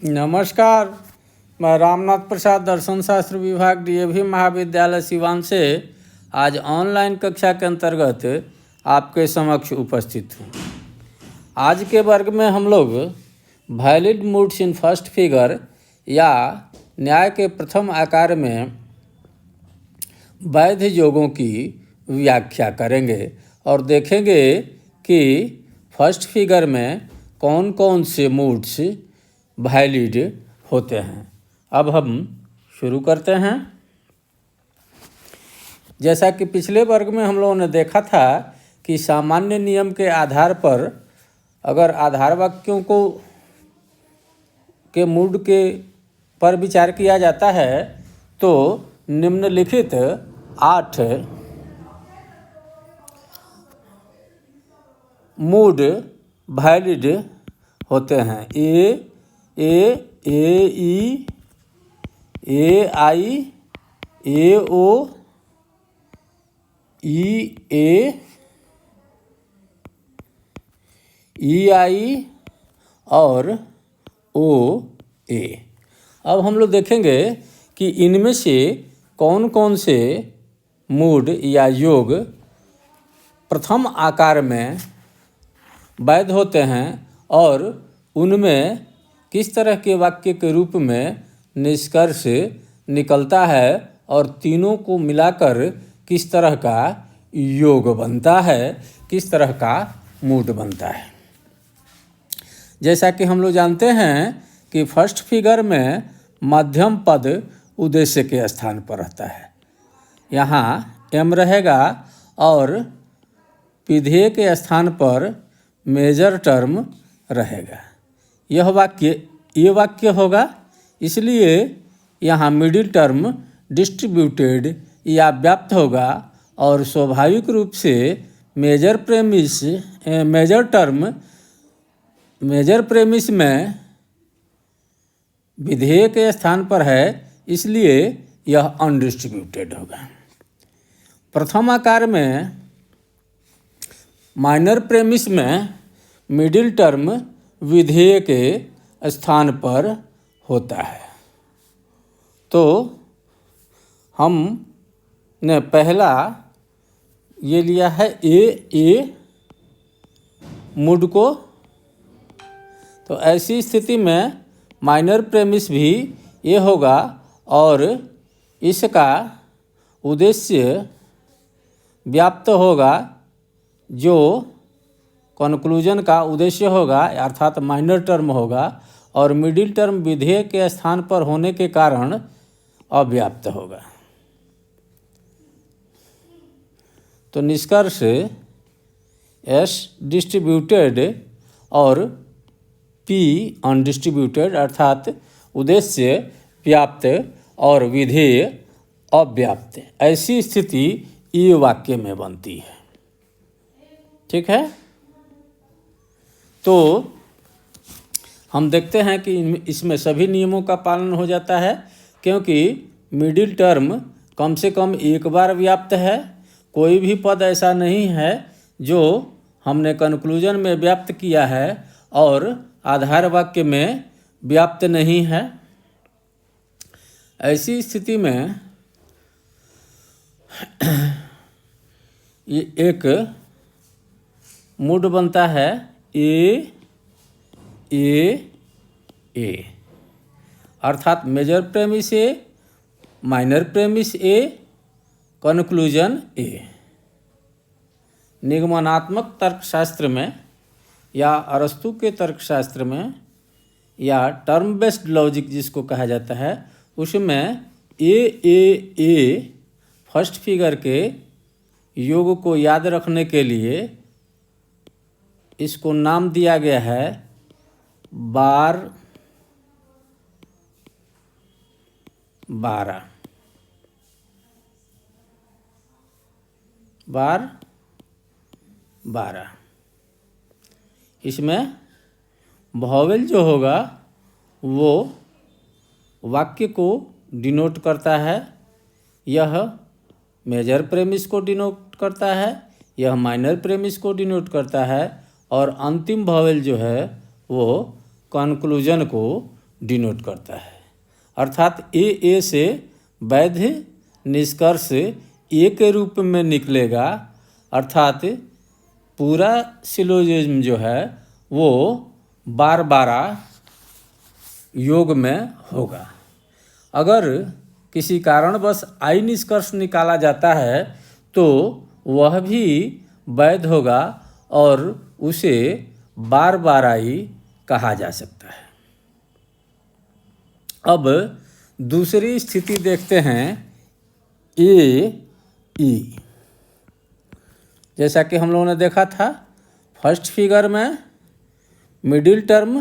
नमस्कार। मैं रामनाथ प्रसाद दर्शन शास्त्र विभाग डीएवी महाविद्यालय सिवान से आज ऑनलाइन कक्षा के अंतर्गत आपके समक्ष उपस्थित हूँ। आज के वर्ग में हम लोग valid moods in first figure या न्याय के प्रथम आकार में वैध योगों की व्याख्या करेंगे और देखेंगे कि फर्स्ट फिगर में कौन कौन से मूड्स वैलिड होते हैं। अब हम शुरू करते हैं। जैसा कि पिछले वर्ग में हम लोगों ने देखा था कि सामान्य नियम के आधार पर अगर आधार वाक्यों के मूड के पर विचार किया जाता है तो निम्नलिखित 8 मूड वैलिड होते हैं। ए ई, ए आई, ए ओ, ई आई और ओ ए। अब हम लोग देखेंगे कि इनमें से कौन कौन से मूड या योग प्रथम आकार में वैध होते हैं और उनमें किस तरह के वाक्य के रूप में निष्कर्ष निकलता है और तीनों को मिलाकर किस तरह का योग बनता है, किस तरह का मूड बनता है। जैसा कि हम लोग जानते हैं कि फर्स्ट फिगर में मध्यम पद उद्देश्य के स्थान पर रहता है। यहाँ एम रहेगा और विधेय के स्थान पर मेजर टर्म रहेगा। यह वाक्य होगा, इसलिए यहाँ मिडिल टर्म डिस्ट्रीब्यूटेड या व्याप्त होगा और स्वाभाविक रूप से मेजर प्रेमिस में विधेय के स्थान पर है, इसलिए यह अनडिस्ट्रीब्यूटेड होगा। प्रथम आकार में माइनर प्रेमिस में मिडिल टर्म विधेय के स्थान पर होता है। तो हमने पहला ये लिया है ए मूड को। तो ऐसी स्थिति में माइनर प्रेमिस भी ये होगा और इसका उद्देश्य व्याप्त होगा, जो कंक्लूजन का उद्देश्य होगा अर्थात माइनर टर्म होगा और मिडिल टर्म विधेय के स्थान पर होने के कारण अव्याप्त होगा। तो निष्कर्ष एस डिस्ट्रीब्यूटेड और पी अनडिस्ट्रीब्यूटेड अर्थात उद्देश्य व्याप्त और विधेय अव्याप्त, ऐसी स्थिति ई वाक्य में बनती है। ठीक है। तो हम देखते हैं कि इसमें सभी नियमों का पालन हो जाता है, क्योंकि मिडिल टर्म कम से कम एक बार व्याप्त है। कोई भी पद ऐसा नहीं है जो हमने कंक्लूजन में व्याप्त किया है और आधार वाक्य में व्याप्त नहीं है। ऐसी स्थिति में ये एक मूड बनता है ए अर्थात मेजर प्रेमिस ए, माइनर प्रेमिस ए, कंक्लूजन ए। निगमनात्मक तर्कशास्त्र में या अरस्तु के तर्कशास्त्र में या टर्म बेस्ड लॉजिक जिसको कहा जाता है, उसमें ए फर्स्ट फिगर के योग को याद रखने के लिए इसको नाम दिया गया है बार 12। इसमें वॉवेल जो होगा वो वाक्य को डिनोट करता है, यह मेजर प्रेमिस को डिनोट करता है, यह माइनर प्रेमिस को डिनोट करता है और अंतिम वॉवेल जो है वो कंक्लूजन को डिनोट करता है। अर्थात ए से वैध निष्कर्ष ए के रूप में निकलेगा, अर्थात पूरा सिलोजिज्म जो है वो 12 योग में होगा। अगर किसी कारणवश आई निष्कर्ष निकाला जाता है तो वह भी वैध होगा और उसे 12 कहा जा सकता है। अब दूसरी स्थिति देखते हैं, ए ई। जैसा कि हम लोगों ने देखा था फर्स्ट फिगर में मिडिल टर्म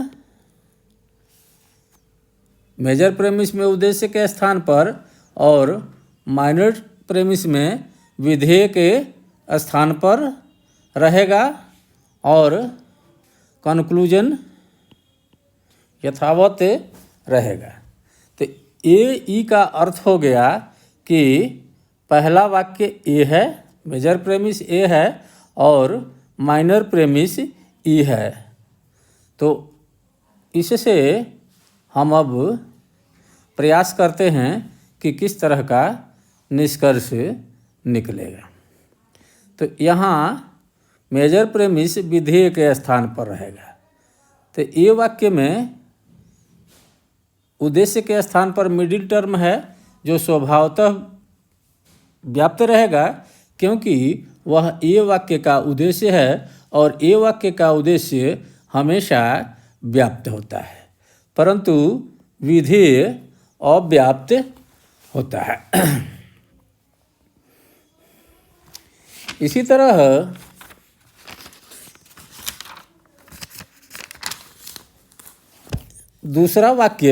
मेजर प्रेमिस में उद्देश्य के स्थान पर और माइनर प्रेमिस में विधेय के स्थान पर रहेगा और कंक्लूजन यथावत रहेगा। तो ए ई का अर्थ हो गया कि पहला वाक्य ए है, मेजर प्रेमिस ए है और माइनर प्रेमिस ई है। तो इससे हम अब प्रयास करते हैं कि किस तरह का निष्कर्ष निकलेगा। तो यहाँ मेजर प्रेमिस विधेय के स्थान पर रहेगा। तो ये वाक्य में उद्देश्य के स्थान पर मिडिल टर्म है जो स्वभावतः व्याप्त रहेगा, क्योंकि वह ए वाक्य का उद्देश्य है और ए वाक्य का उद्देश्य हमेशा व्याप्त होता है, परंतु विधेय अव्याप्त होता है। इसी तरह दूसरा वाक्य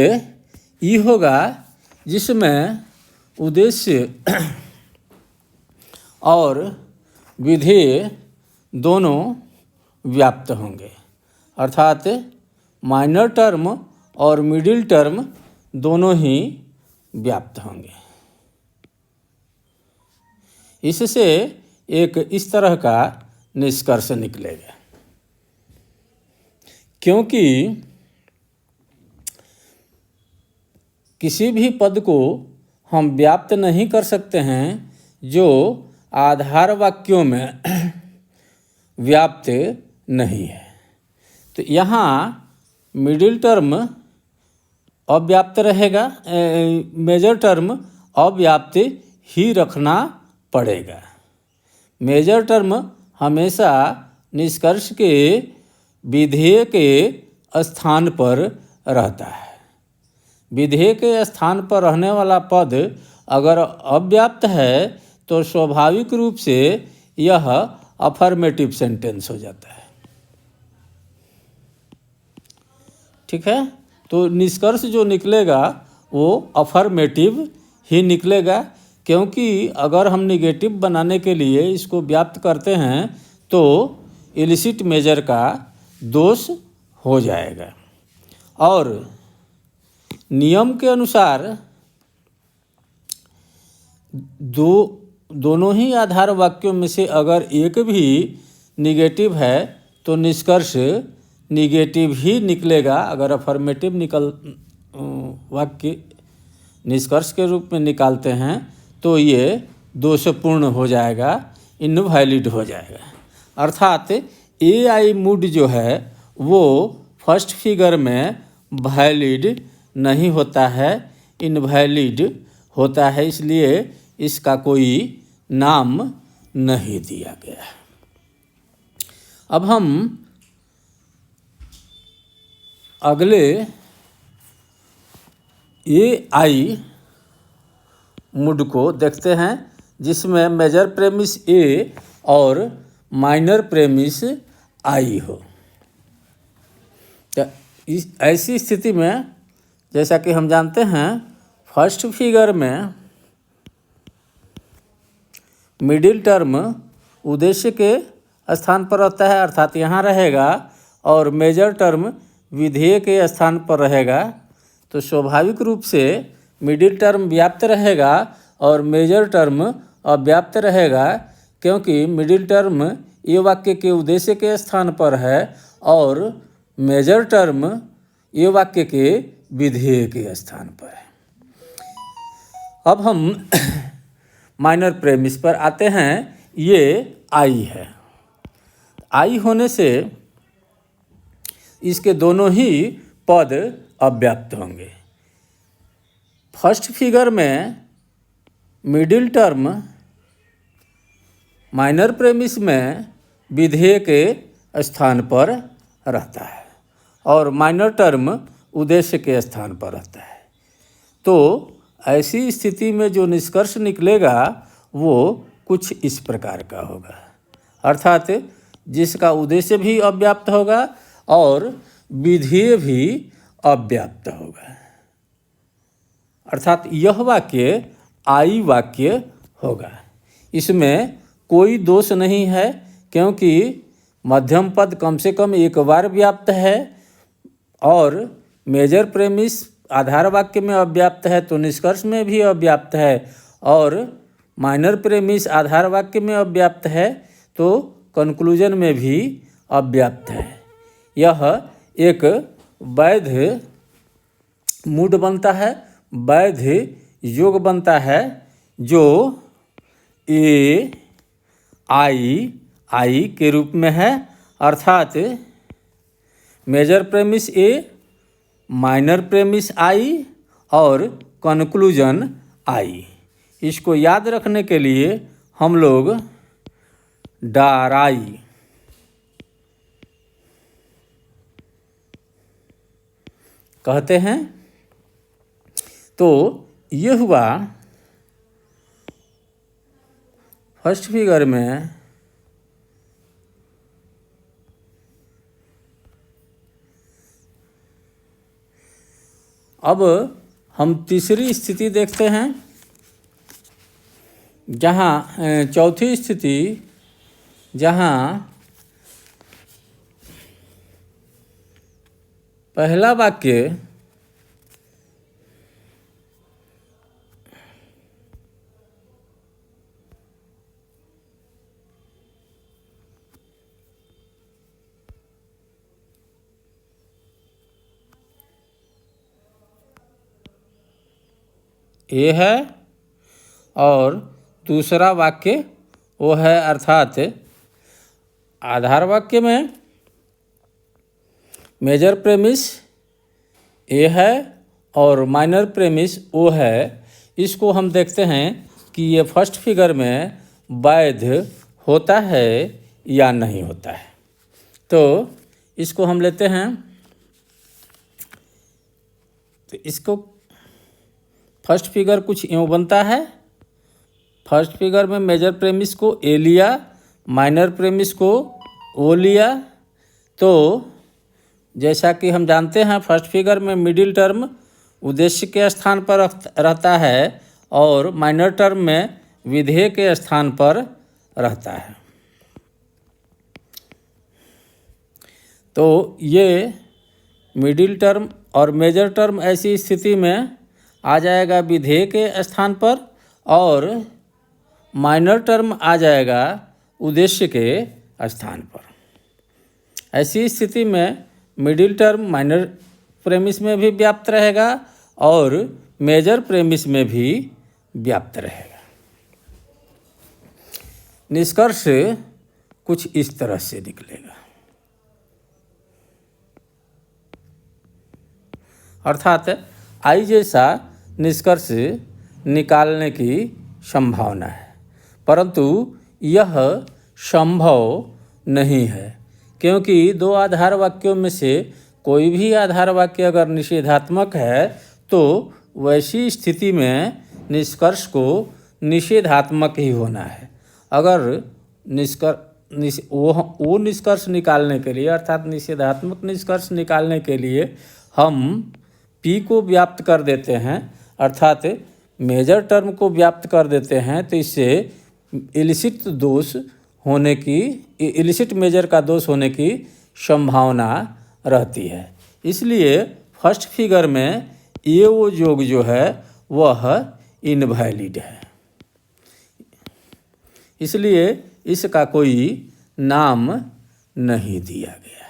ई होगा जिसमें उद्देश्य और विधेय दोनों व्याप्त होंगे, अर्थात माइनर टर्म और मिडिल टर्म दोनों ही व्याप्त होंगे। इससे एक इस तरह का निष्कर्ष निकलेगा, क्योंकि किसी भी पद को हम व्याप्त नहीं कर सकते हैं जो आधार वाक्यों में व्याप्त नहीं है। तो यहाँ मिडिल टर्म अव्याप्त रहेगा, मेजर टर्म अव्याप्त ही रखना पड़ेगा। मेजर टर्म हमेशा निष्कर्ष के विधेय के स्थान पर रहता है। विधेय के स्थान पर रहने वाला पद अगर अव्याप्त है तो स्वाभाविक रूप से यह अफर्मेटिव सेंटेंस हो जाता है। ठीक है, तो निष्कर्ष जो निकलेगा वो अफर्मेटिव ही निकलेगा, क्योंकि अगर हम निगेटिव बनाने के लिए इसको व्याप्त करते हैं तो इलिसिट मेजर का दोष हो जाएगा। और नियम के अनुसार दोनों ही आधार वाक्यों में से अगर एक भी निगेटिव है तो निष्कर्ष निगेटिव ही निकलेगा। अगर अफर्मेटिव वाक्य निष्कर्ष के रूप में निकालते हैं तो ये दोषपूर्ण हो जाएगा, इनवैलिड हो जाएगा। अर्थात ए आई मूड जो है वो फर्स्ट फिगर में वैलिड नहीं होता है, इनवैलिड होता है, इसलिए इसका कोई नाम नहीं दिया गया। अब हम अगले ए आई मूड को देखते हैं जिसमें मेजर प्रेमिस ए और माइनर प्रेमिस आई हो। इस ऐसी स्थिति में जैसा कि हम जानते हैं फर्स्ट फिगर में मिडिल टर्म उद्देश्य के स्थान पर रहता है, अर्थात यहाँ रहेगा, और मेजर टर्म विधेय के स्थान पर रहेगा। तो स्वाभाविक रूप से मिडिल टर्म व्याप्त रहेगा और मेजर टर्म अव्याप्त रहेगा, क्योंकि मिडिल टर्म ये वाक्य के उद्देश्य के स्थान पर है और मेजर टर्म ये वाक्य के विधेय के स्थान पर है। अब हम माइनर प्रेमिस पर आते हैं। ये आई है। आई होने से इसके दोनों ही पद अव्याप्त होंगे। फर्स्ट फिगर में मिडिल टर्म माइनर प्रेमिस में विधेय के स्थान पर रहता है और माइनर टर्म उद्देश्य के स्थान पर रहता है। तो ऐसी स्थिति में जो निष्कर्ष निकलेगा वो कुछ इस प्रकार का होगा, अर्थात जिसका उद्देश्य भी अव्याप्त होगा और विधेय भी अव्याप्त होगा। अर्थात यह वाक्य आई वाक्य होगा। इसमें कोई दोष नहीं है, क्योंकि मध्यम पद कम से कम एक बार व्याप्त है और मेजर प्रेमिस आधार वाक्य में अव्याप्त है तो निष्कर्ष में भी अव्याप्त है, और माइनर प्रेमिस आधार वाक्य में अव्याप्त है तो कंक्लूजन में भी अव्याप्त है। यह एक वैध मूड बनता है, वैध योग बनता है, जो ए आई के रूप में है। अर्थात मेजर प्रेमिस ए, माइनर प्रेमिस आई और कंक्लूजन आई। इसको याद रखने के लिए हम लोग डाराई कहते हैं। तो ये हुआ फर्स्ट फिगर में अब हम तीसरी स्थिति देखते हैं, जहाँ चौथी स्थिति जहाँ पहला वाक्य ए है और दूसरा वाक्य वो है, अर्थात आधार वाक्य में मेजर प्रेमिस ए है और माइनर प्रेमिस ओ है। इसको हम देखते हैं कि ये फर्स्ट फिगर में वैध होता है या नहीं होता है। तो इसको हम लेते हैं। तो इसको फर्स्ट फिगर कुछ यूँ बनता है। फर्स्ट फिगर में मेजर प्रेमिस को ए लिया, माइनर प्रेमिस को ओ लिया। तो जैसा कि हम जानते हैं फर्स्ट फिगर में मिडिल टर्म उद्देश्य के स्थान पर रहता है और माइनर टर्म में विधेय के स्थान पर रहता है। तो ये मिडिल टर्म और मेजर टर्म ऐसी स्थिति में आ जाएगा विधेय के स्थान पर और माइनर टर्म आ जाएगा उद्देश्य के स्थान पर। ऐसी स्थिति में मिडिल टर्म माइनर प्रेमिस में भी व्याप्त रहेगा और मेजर प्रेमिस में भी व्याप्त रहेगा। निष्कर्ष कुछ इस तरह से निकलेगा, अर्थात आई जैसा निष्कर्ष निकालने की संभावना है, परंतु यह संभव नहीं है, क्योंकि दो आधार वाक्यों में से कोई भी आधार वाक्य अगर निषेधात्मक है तो वैसी स्थिति में निष्कर्ष को निषेधात्मक ही होना है। अगर वो निष्कर्ष निकालने के लिए, अर्थात निषेधात्मक निष्कर्ष निकालने के लिए हम पी को व्याप्त कर देते हैं, अर्थात मेजर टर्म को व्याप्त कर देते हैं, तो इससे इलिसिट दोष होने की, इलिसिट मेजर का दोष होने की संभावना रहती है। इसलिए फर्स्ट फिगर में ये वो योग जो है वह इनवैलिड है, इसलिए इसका कोई नाम नहीं दिया गया।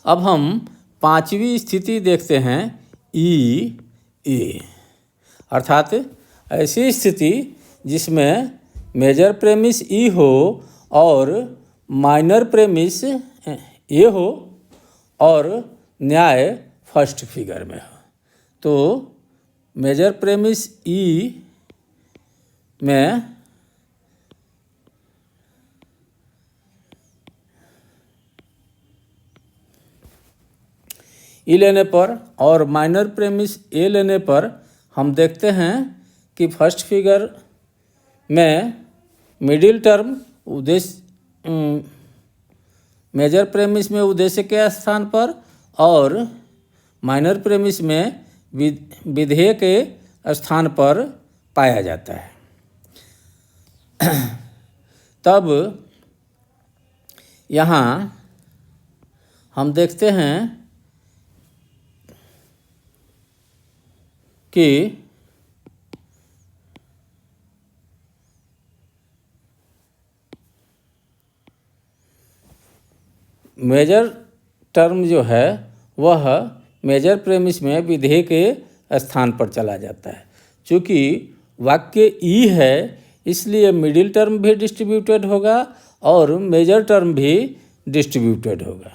अब हम पांचवी स्थिति देखते हैं ई ए, अर्थात ऐसी स्थिति जिसमें मेजर प्रेमिस ई हो और माइनर प्रेमिस ए हो और न्याय फर्स्ट फिगर में हो। तो मेजर प्रेमिस ई में ई लेने पर और माइनर प्रेमिस ए लेने पर हम देखते हैं कि फर्स्ट फिगर में मिडिल टर्म उद्देश्य मेजर प्रेमिस में उद्देश्य के स्थान पर और माइनर प्रेमिस में विधेय के स्थान पर पाया जाता है। तब यहाँ हम देखते हैं कि मेजर टर्म जो है वह मेजर प्रेमिस में विधेय के स्थान पर चला जाता है। चूँकि वाक्य ई है इसलिए मिडिल टर्म भी डिस्ट्रीब्यूटेड होगा और मेजर टर्म भी डिस्ट्रीब्यूटेड होगा।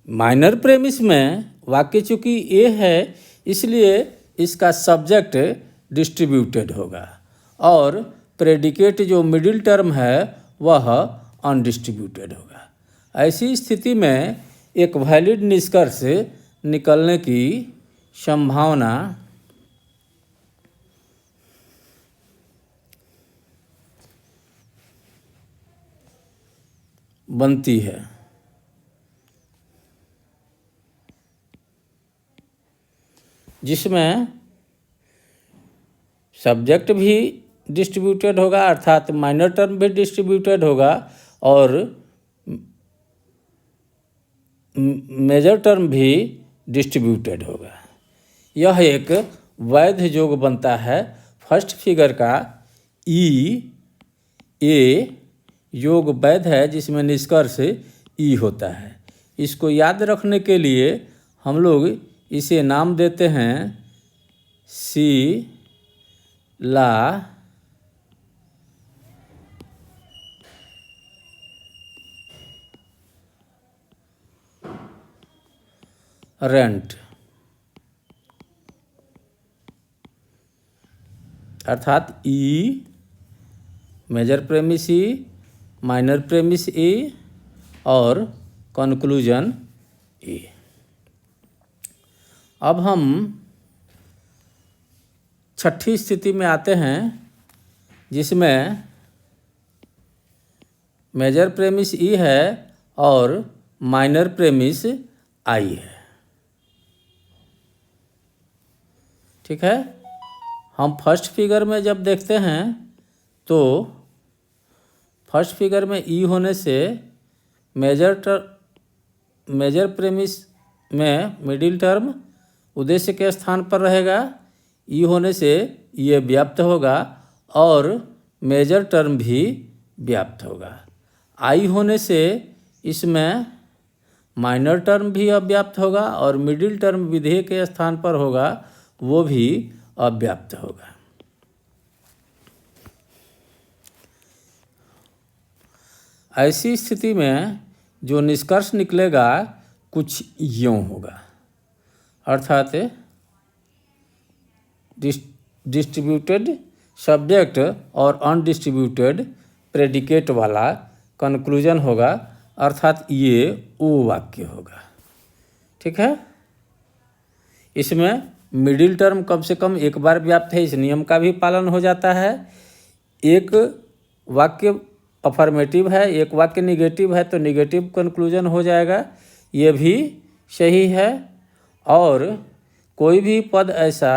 माइनर प्रेमिस में वाक्य चूँकि ए है इसलिए इसका सब्जेक्ट डिस्ट्रीब्यूटेड होगा और प्रेडिकेट जो मिडिल टर्म है वह अनडिस्ट्रीब्यूटेड होगा। ऐसी स्थिति में एक वैलिड निष्कर्ष निकलने की संभावना बनती है। जिसमें सब्जेक्ट भी डिस्ट्रीब्यूटेड होगा अर्थात माइनर टर्म भी डिस्ट्रीब्यूटेड होगा और मेजर टर्म भी डिस्ट्रीब्यूटेड होगा। यह एक वैध योग बनता है। फर्स्ट फिगर का ई ए योग वैध है जिसमें निष्कर्ष ई होता है। इसको याद रखने के लिए हम लोग इसे नाम देते हैं सी ला रेंट, अर्थात ई मेजर प्रेमिस ई, माइनर प्रेमिस ई और कंक्लूजन ई। अब हम छठी स्थिति में आते हैं जिसमें मेजर प्रेमिस ई है और माइनर प्रेमिस आई है। ठीक है, हम फर्स्ट फिगर में जब देखते हैं तो फर्स्ट फिगर में ई होने से मेजर प्रेमिस में मिडिल टर्म उद्देश्य के स्थान पर रहेगा। ई होने से ये व्याप्त होगा और मेजर टर्म भी व्याप्त होगा। आई होने से इसमें माइनर टर्म भी अव्याप्त होगा और मिडिल टर्म विधेय के स्थान पर होगा वो भी अव्याप्त होगा। ऐसी स्थिति में जो निष्कर्ष निकलेगा कुछ यूँ होगा, अर्थात डिस्ट्रीब्यूटेड सब्जेक्ट और अनडिस्ट्रीब्यूटेड प्रेडिकेट वाला कंक्लूजन होगा, अर्थात ये वो वाक्य होगा। ठीक है, इसमें मिडिल टर्म कम से कम एक बार व्याप्त है, इस नियम का भी पालन हो जाता है। एक वाक्य अफर्मेटिव है, एक वाक्य निगेटिव है तो निगेटिव कंक्लूजन हो जाएगा, ये भी सही है। और कोई भी पद ऐसा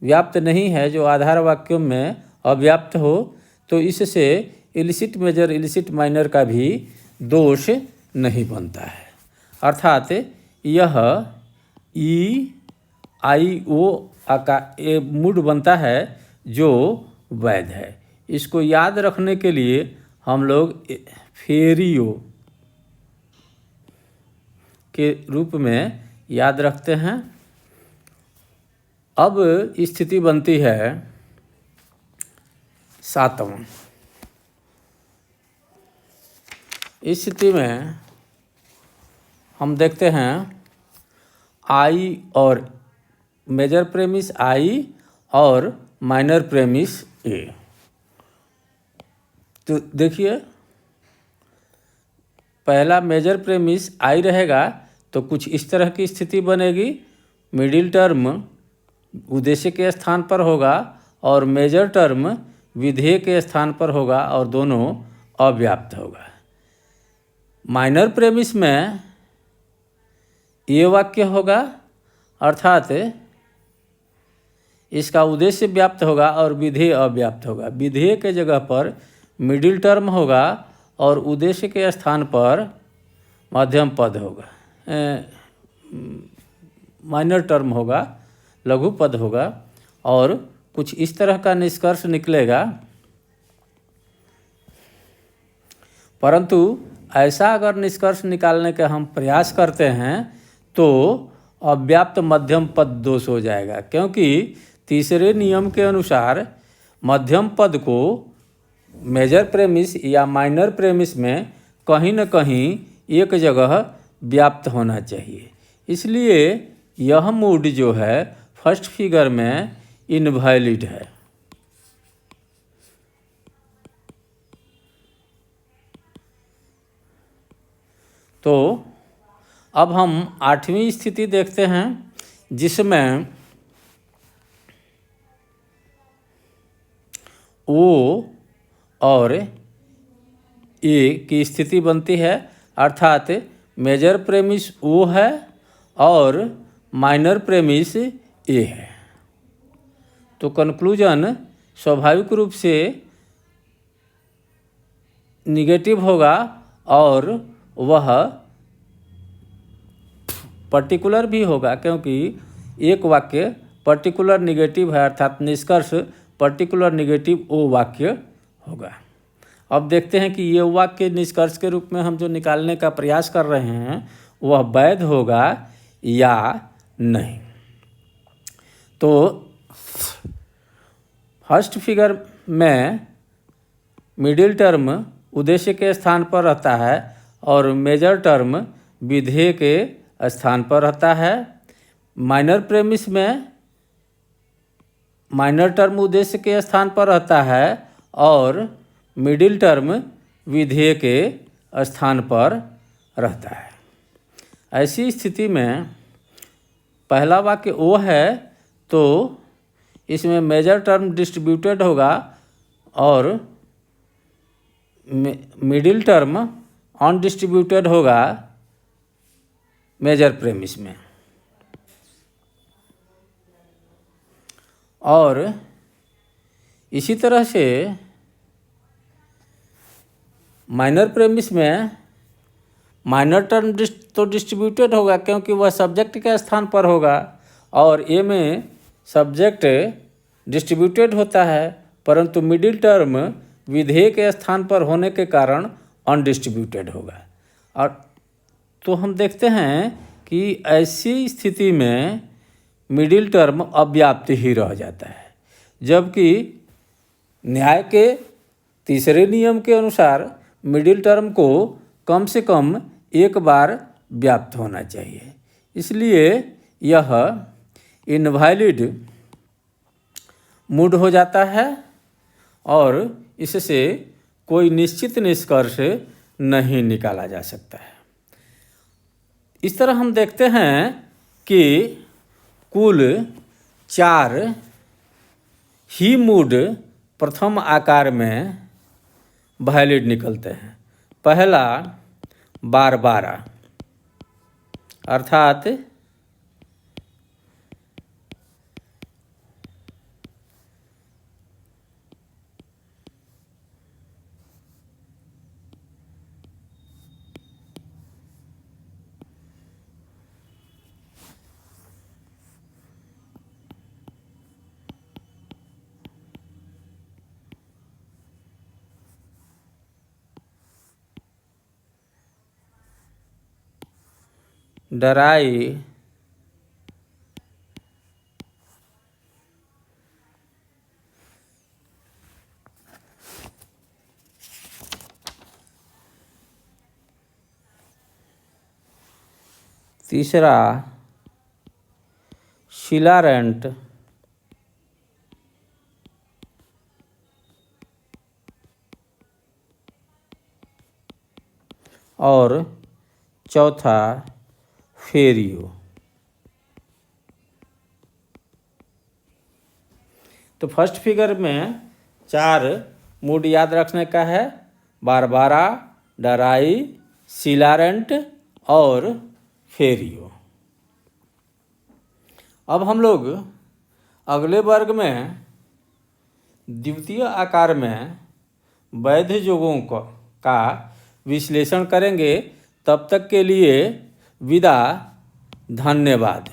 व्याप्त नहीं है जो आधार वाक्यों में अव्याप्त हो, तो इससे इलिसिट मेजर इलिसिट माइनर का भी दोष नहीं बनता है। अर्थात यह ई आई ओ का मूड बनता है जो वैध है। इसको याद रखने के लिए हम लोग फेरियो के रूप में याद रखते हैं। अब स्थिति बनती है 7वां। इस स्थिति में हम देखते हैं आई और मेजर प्रेमिस आई और माइनर प्रेमिस ए। तो देखिए, पहला मेजर प्रेमिस आई रहेगा तो कुछ इस तरह की स्थिति बनेगी। मिडिल टर्म उद्देश्य के स्थान पर होगा और मेजर टर्म विधेय के स्थान पर होगा और दोनों अव्याप्त होगा। माइनर प्रेमिस में ये वाक्य होगा, अर्थात इसका उद्देश्य व्याप्त होगा और विधेय अव्याप्त होगा। विधेय के जगह पर मिडिल टर्म होगा और उद्देश्य के स्थान पर मध्यम पद होगा, माइनर टर्म होगा, लघु पद होगा। और कुछ इस तरह का निष्कर्ष निकलेगा। परंतु ऐसा अगर निष्कर्ष निकालने का हम प्रयास करते हैं तो अव्याप्त मध्यम पद दोष हो जाएगा, क्योंकि तीसरे नियम के अनुसार मध्यम पद को मेजर प्रेमिस या माइनर प्रेमिस में कहीं न कहीं एक जगह व्याप्त होना चाहिए। इसलिए यह मूड जो है फर्स्ट फिगर में इनवैलिड है। तो अब हम 8वीं स्थिति देखते हैं, जिसमें ओ और ए की स्थिति बनती है, अर्थात मेजर प्रेमिस ओ है और माइनर प्रेमिस ए है। तो कंक्लूजन स्वाभाविक रूप से निगेटिव होगा और वह पर्टिकुलर भी होगा, क्योंकि एक वाक्य पर्टिकुलर निगेटिव है, अर्थात निष्कर्ष पर्टिकुलर निगेटिव ओ वाक्य होगा। अब देखते हैं कि ये वाक्य निष्कर्ष के रूप में हम जो निकालने का प्रयास कर रहे हैं वह वैध होगा या नहीं। तो फर्स्ट फिगर में मिडिल टर्म उद्देश्य के स्थान पर रहता है और मेजर टर्म विधेय के स्थान पर रहता है। माइनर प्रेमिस में माइनर टर्म उद्देश्य के स्थान पर रहता है और मिडिल टर्म विधेय के स्थान पर रहता है। ऐसी स्थिति में पहला वाक्य ओ है तो इसमें मेजर टर्म डिस्ट्रीब्यूटेड होगा और मिडिल टर्म अनडिस्ट्रीब्यूटेड होगा मेजर प्रेमिस में। और इसी तरह से माइनर प्रेमिस में माइनर टर्म तो डिस्ट्रीब्यूटेड होगा, क्योंकि वह सब्जेक्ट के स्थान पर होगा और ए में सब्जेक्ट डिस्ट्रीब्यूटेड होता है, परंतु मिडिल टर्म विधेय के स्थान पर होने के कारण अनडिस्ट्रीब्यूटेड होगा। और तो हम देखते हैं कि ऐसी स्थिति में मिडिल टर्म अव्याप्त ही रह जाता है, जबकि न्याय के तीसरे नियम के अनुसार मिडिल टर्म को कम से कम एक बार व्याप्त होना चाहिए। इसलिए यह इनवैलिड मूड हो जाता है और इससे कोई निश्चित निष्कर्ष नहीं निकाला जा सकता है। इस तरह हम देखते हैं कि कुल 4 ही मूड प्रथम आकार में वैलिड निकलते हैं। पहला 12-12 अर्थात डराई, तीसरा शिलारेंट, और चौथा फेरियो। तो फर्स्ट फिगर में 4 मूड याद रखने का है, बारबारा, डराई, शिलारेंट और फेरियो। अब हम लोग अगले वर्ग में द्वितीय आकार में वैध योगों का विश्लेषण करेंगे। तब तक के लिए विदा, धन्यवाद।